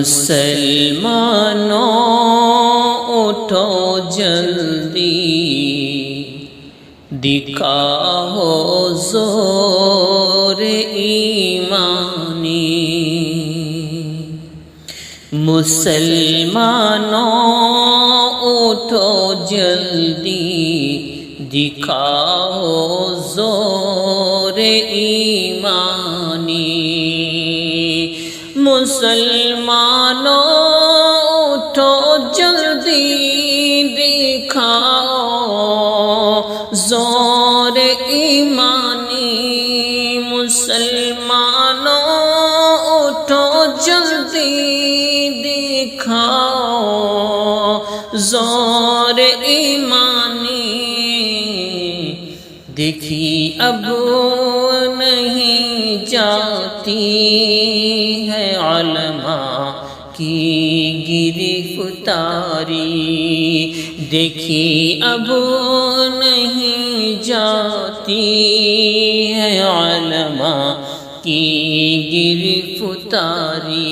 مسلمانوں اٹھو جلدی، دکھاؤ زور ایمانی۔ مسلمانوں اٹھو جلدی، دکھاؤ زور ایمانی۔ مسلمانوں اٹھو جلدی، دکھاؤ زور ایمانی۔ مسلمانوں اٹھو جلدی، دکھاؤ زور ایمانی۔ دیکھی اب نہیں جاتی ہے علماء کی گرفتاری، دیکھی اب نہیں جاتی ہے علماء کی گرفتاری۔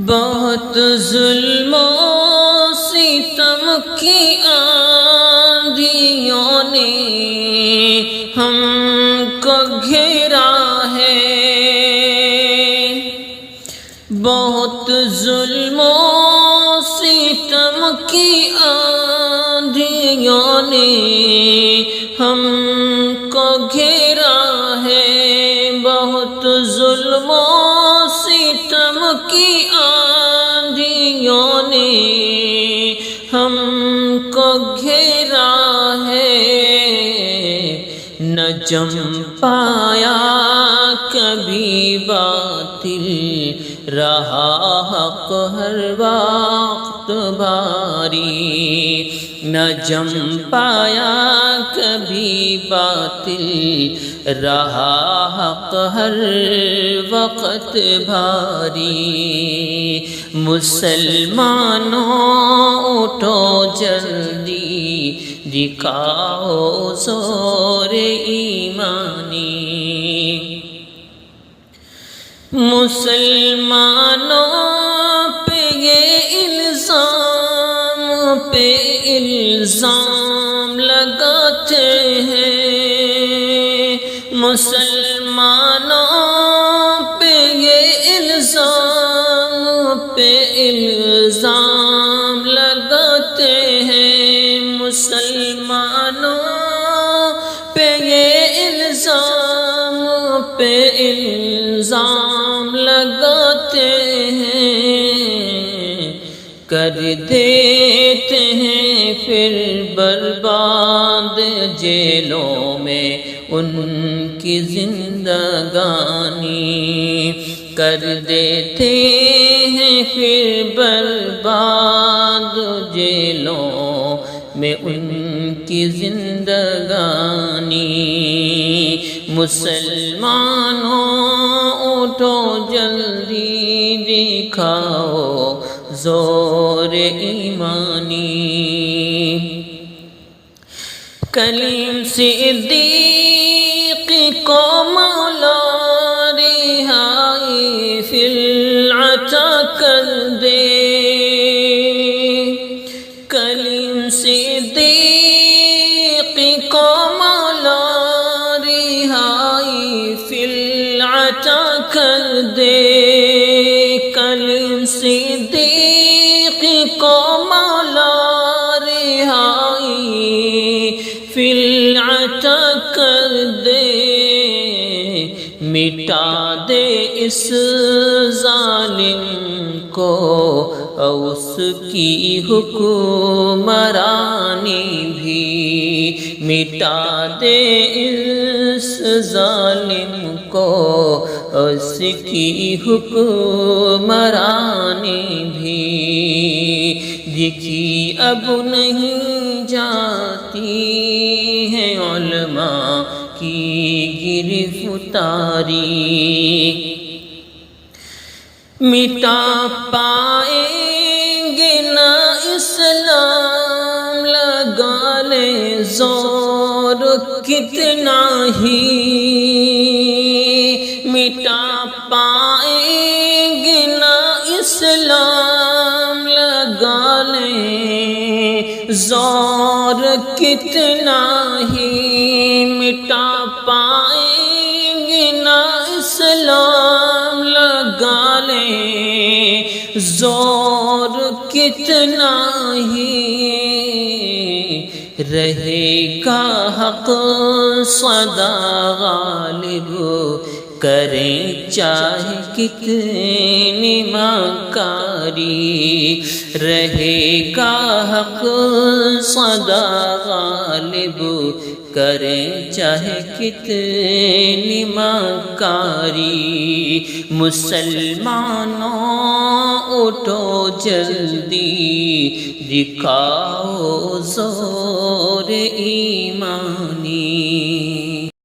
بہت ظلم و ستم کی آندھیوں نے ہم کو گھیرا ہے، بہت ظلم و ستم کی آندھیوں نے ہم کو گھیرا ہے، بہت ظلم و ستم کی آندھیوں نے ہم کو گھیرا ہے۔ نہ جم پایا کبھی باطل، رہا حق ہر وقت بھاری، نہ جم پایا کبھی باطل، رہا حق ہر وقت بھاری۔ مسلمانوں اٹھو جلدی، دکھاؤ زور ایمانی۔ مسلمانوں پہ یہ الزام لگاتے ہیں، مسلمانوں پہ یہ الزام لگاتے ہیں، مسلمانوں پہ یہ الزام لگاتے ہیں، کر دیتے ہیں پھر برباد جیلوں میں ان کی زندگانی، کر دیتے ہیں پھر برباد جیلوں میں ان کی زندگانی۔ مسلمانوں اٹھو جلدی، دکھاؤ زور ایمانی۔ کلیم صدیق کو مولا رہائی فی العطا کر دے، کلیم صدیق کو مولا رہائی فی العطا کر دے، کلیم صدیق کو مولا رہائی فی العطا کر دے، مٹا دے اس ظالم کو اس کی حکمرانی بھی، مٹا دے اس ظالم کو اس کی حکمرانی بھی۔ دیکھی اب نہیں جاتی ہے علماء کی گرفتاری، مٹا پائیں گے نہ اسلام، لگا لے زور کتنا ہی، مٹا پائیں زور کتنا ہی مٹا پائیں گے نا اسلام لگا لیں، زور کتنا ہی رہے گا حق سدا غالب، کریں چاہے کتنی مکاری، رہے گا حق سدا غالب، کریں چاہے کتنی مکاری۔ مسلمانوں اٹھو جلدی، دکھاؤ زور ایمانی،